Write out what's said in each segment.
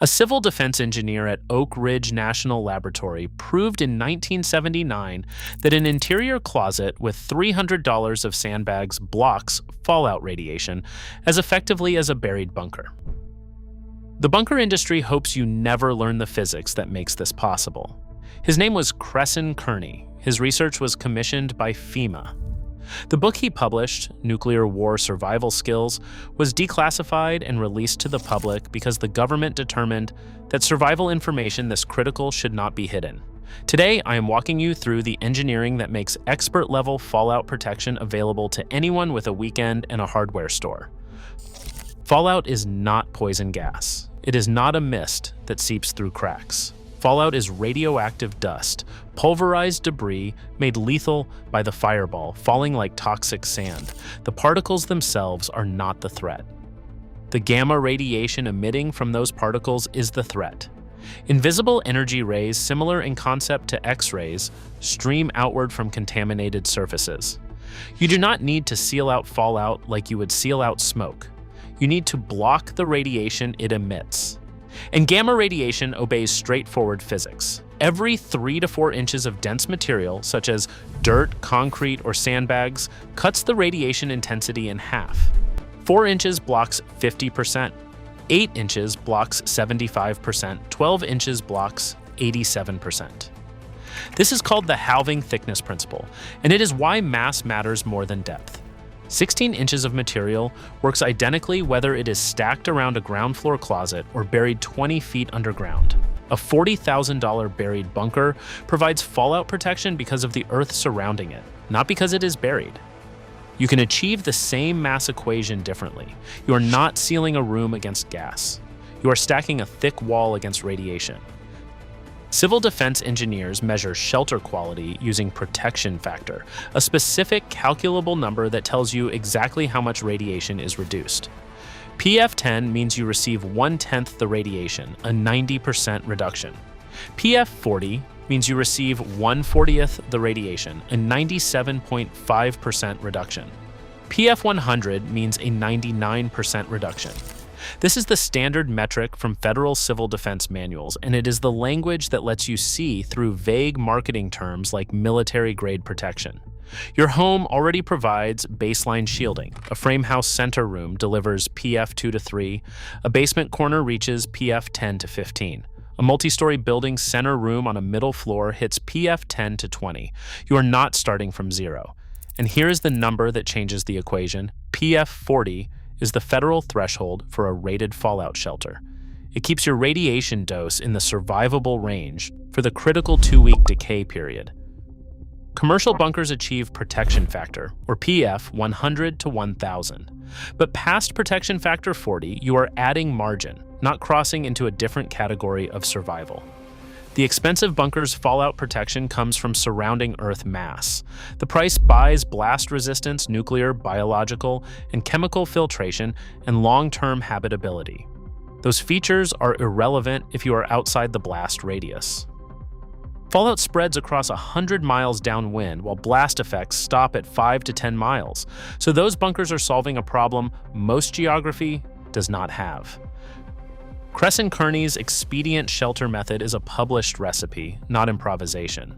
A civil defense engineer at Oak Ridge National Laboratory proved in 1979 that an interior closet with $300 of sandbags blocks fallout radiation as effectively as a buried bunker. The bunker industry hopes you never learn the physics that makes this possible. His name was Cresson Kearney. His research was commissioned by FEMA. The book he published, Nuclear War Survival Skills, was declassified and released to the public because the government determined that survival information this critical should not be hidden. Today, I am walking you through the engineering that makes expert-level fallout protection available to anyone with a weekend and a hardware store. Fallout is not poison gas. It is not a mist that seeps through cracks. Fallout is radioactive dust, pulverized debris made lethal by the fireball, falling like toxic sand. The particles themselves are not the threat. The gamma radiation emitting from those particles is the threat. Invisible energy rays, similar in concept to X-rays, stream outward from contaminated surfaces. You do not need to seal out fallout like you would seal out smoke. You need to block the radiation it emits. And gamma radiation obeys straightforward physics. Every 3 to 4 inches of dense material, such as dirt, concrete, or sandbags, cuts the radiation intensity in half. 4 inches blocks 50%, 8 inches blocks 75%, 12 inches blocks 87%. This is called the halving thickness principle, and it is why mass matters more than depth. 16 inches of material works identically whether it is stacked around a ground floor closet or buried 20 feet underground. A $40,000 buried bunker provides fallout protection because of the earth surrounding it, not because it is buried. You can achieve the same mass equation differently. You are not sealing a room against gas. You are stacking a thick wall against radiation. Civil defense engineers measure shelter quality using protection factor, a specific calculable number that tells you exactly how much radiation is reduced. PF10 means you receive 1/10 the radiation, a 90% reduction. PF40 means you receive 1/40th the radiation, a 97.5% reduction. PF100 means a 99% reduction. This is the standard metric from federal civil defense manuals, and it is the language that lets you see through vague marketing terms like military-grade protection. Your home already provides baseline shielding. A frame house center room delivers PF2 to 3. A basement corner reaches PF10 to 15. A multi-story building center room on a middle floor hits PF10 to 20. You are not starting from 0. And here is the number that changes the equation. PF40 is the federal threshold for a rated fallout shelter. It keeps your radiation dose in the survivable range for the critical 2-week decay period. Commercial bunkers achieve protection factor, or PF 100 to 1000. But past protection factor 40, you are adding margin, not crossing into a different category of survival. The expensive bunker's fallout protection comes from surrounding Earth mass. The price buys blast resistance, nuclear, biological, and chemical filtration, and long-term habitability. Those features are irrelevant if you are outside the blast radius. Fallout spreads across 100 miles downwind, while blast effects stop at 5 to 10 miles. So those bunkers are solving a problem most geography does not have. Cresson Kearney's expedient shelter method is a published recipe, not improvisation.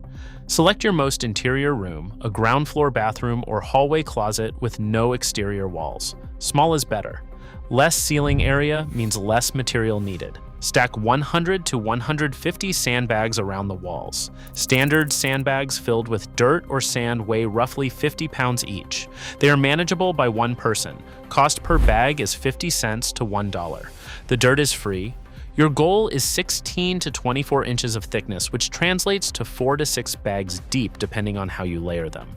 Select your most interior room, a ground floor bathroom or hallway closet with no exterior walls. Small is better. Less ceiling area means less material needed. Stack 100 to 150 sandbags around the walls. Standard sandbags filled with dirt or sand weigh roughly 50 pounds each. They are manageable by one person. Cost per bag is 50 cents to $1. The dirt is free. Your goal is 16 to 24 inches of thickness, which translates to 4 to 6 bags deep depending on how you layer them.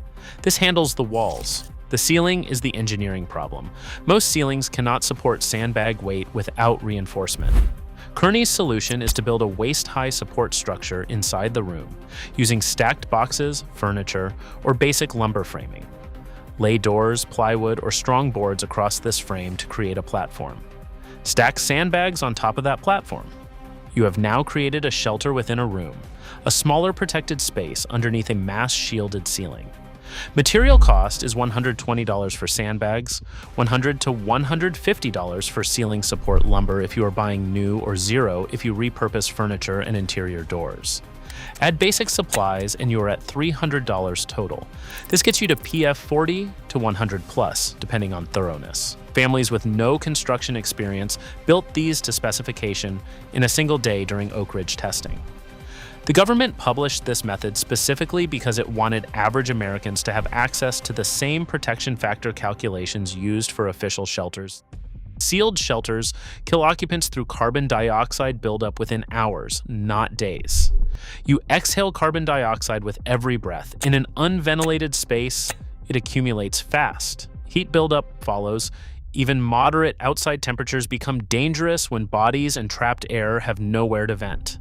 This handles the walls. The ceiling is the engineering problem. Most ceilings cannot support sandbag weight without reinforcement. Kearney's solution is to build a waist-high support structure inside the room, using stacked boxes, furniture, or basic lumber framing. Lay doors, plywood, or strong boards across this frame to create a platform. Stack sandbags on top of that platform. You have now created a shelter within a room, a smaller protected space underneath a mass-shielded ceiling. Material cost is $120 for sandbags, $100 to $150 for ceiling support lumber if you are buying new, or $0 if you repurpose furniture and interior doors. Add basic supplies and you are at $300 total. This gets you to PF 40 to 100 plus, depending on thoroughness. Families with no construction experience built these to specification in a single day during Oak Ridge testing. The government published this method specifically because it wanted average Americans to have access to the same protection factor calculations used for official shelters. Sealed shelters kill occupants through carbon dioxide buildup within hours, not days. You exhale carbon dioxide with every breath. In an unventilated space, it accumulates fast. Heat buildup follows. Even moderate outside temperatures become dangerous when bodies and trapped air have nowhere to vent.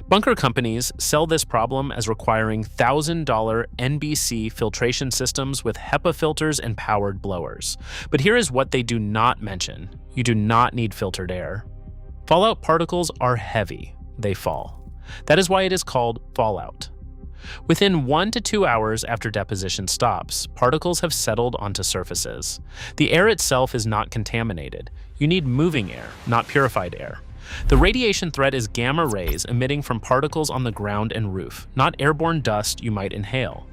Bunker companies sell this problem as requiring $1,000 NBC filtration systems with HEPA filters and powered blowers. But here is what they do not mention. You do not need filtered air. Fallout particles are heavy. They fall. That is why it is called fallout. Within 1 to 2 hours after deposition stops, particles have settled onto surfaces. The air itself is not contaminated. You need moving air, not purified air. The radiation threat is gamma rays emitting from particles on the ground and roof, not airborne dust you might inhale.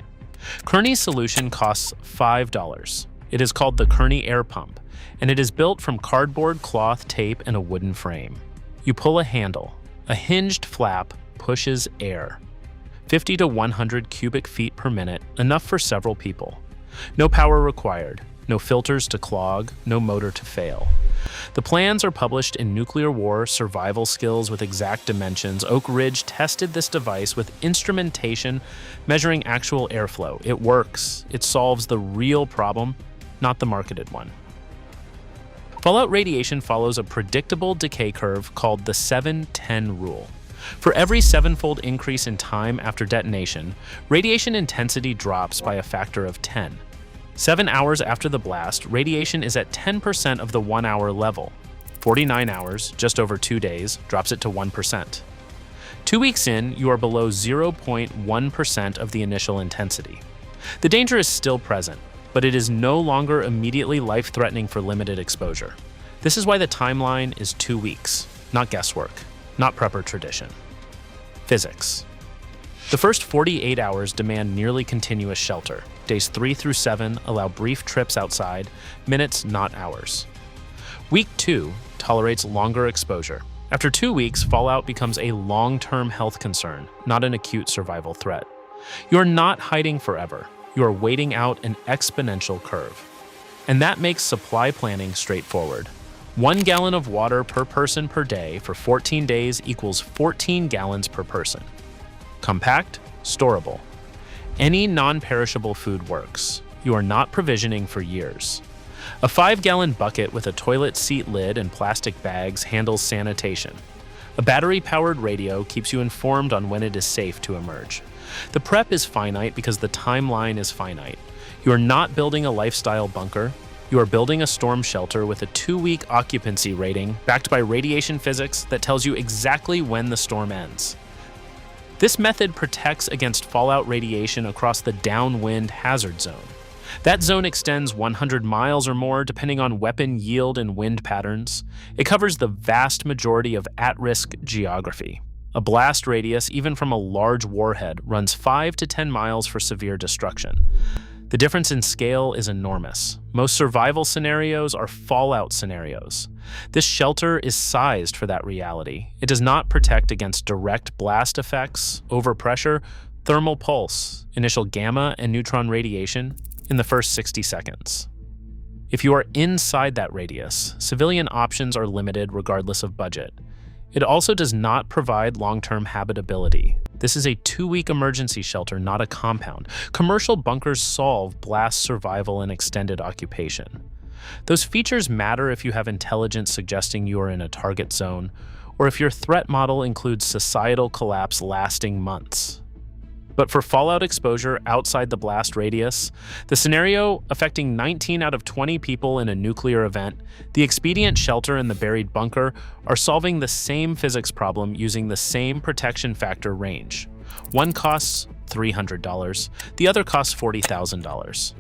Kearney's solution costs $5. It is called the Kearney Air Pump, and it is built from cardboard, cloth, tape, and a wooden frame. You pull a handle. A hinged flap pushes air. 50 to 100 cubic feet per minute, enough for several people. No power required. No filters to clog, no motor to fail. The plans are published in Nuclear War Survival Skills with exact dimensions. Oak Ridge tested this device with instrumentation measuring actual airflow. It works. It solves the real problem, not the marketed one. Fallout radiation follows a predictable decay curve called the 7-10 rule. For every 7-fold increase in time after detonation, radiation intensity drops by a factor of 10. 7 hours after the blast, radiation is at 10% of the 1-hour level. 49 hours, just over 2 days, drops it to 1%. 2 weeks in, you are below 0.1% of the initial intensity. The danger is still present, but it is no longer immediately life-threatening for limited exposure. This is why the timeline is 2 weeks, not guesswork, not prepper tradition. Physics. The first 48 hours demand nearly continuous shelter. Days 3 through 7 allow brief trips outside, minutes, not hours. Week 2 tolerates longer exposure. After 2 weeks, fallout becomes a long-term health concern, not an acute survival threat. You are not hiding forever. You are waiting out an exponential curve. And that makes supply planning straightforward. 1 gallon of water per person per day for 14 days equals 14 gallons per person. Compact, storable. Any non-perishable food works. You are not provisioning for years. A 5-gallon bucket with a toilet seat lid and plastic bags handles sanitation. A battery-powered radio keeps you informed on when it is safe to emerge. The prep is finite because the timeline is finite. You are not building a lifestyle bunker. You are building a storm shelter with a 2-week occupancy rating backed by radiation physics that tells you exactly when the storm ends. This method protects against fallout radiation across the downwind hazard zone. That zone extends 100 miles or more depending on weapon yield and wind patterns. It covers the vast majority of at-risk geography. A blast radius, even from a large warhead, runs 5 to 10 miles for severe destruction. The difference in scale is enormous. Most survival scenarios are fallout scenarios. This shelter is sized for that reality. It does not protect against direct blast effects, overpressure, thermal pulse, initial gamma and neutron radiation in the first 60 seconds. If you are inside that radius, civilian options are limited regardless of budget. It also does not provide long-term habitability. This is a 2-week emergency shelter, not a compound. Commercial bunkers solve blast survival and extended occupation. Those features matter if you have intelligence suggesting you are in a target zone, or if your threat model includes societal collapse lasting months. But for fallout exposure outside the blast radius, the scenario affecting 19 out of 20 people in a nuclear event, the expedient shelter and the buried bunker are solving the same physics problem using the same protection factor range. One costs $300. The other costs $40,000.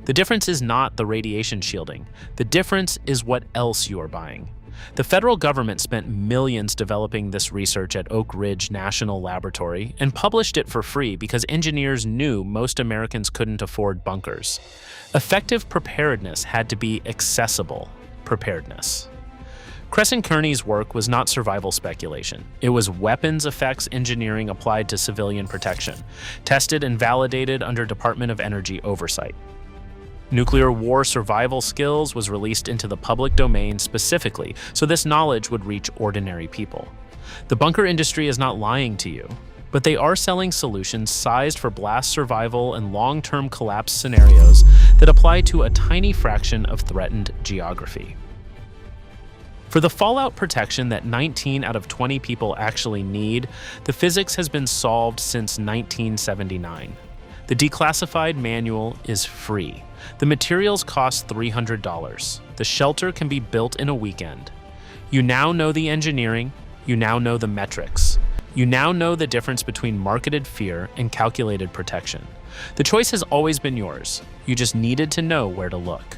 The difference is not the radiation shielding. The difference is what else you are buying. The federal government spent millions developing this research at Oak Ridge National Laboratory and published it for free because engineers knew most Americans couldn't afford bunkers. Effective preparedness had to be accessible preparedness. Crescent Kearney's work was not survival speculation. It was weapons effects engineering applied to civilian protection, tested and validated under Department of Energy oversight. Nuclear war survival skills was released into the public domain specifically so this knowledge would reach ordinary people. The bunker industry is not lying to you, but they are selling solutions sized for blast survival and long-term collapse scenarios that apply to a tiny fraction of threatened geography. For the fallout protection that 19 out of 20 people actually need, the physics has been solved since 1979. The declassified manual is free. The materials cost $300. The shelter can be built in a weekend. You now know the engineering. You now know the metrics. You now know the difference between marketed fear and calculated protection. The choice has always been yours. You just needed to know where to look.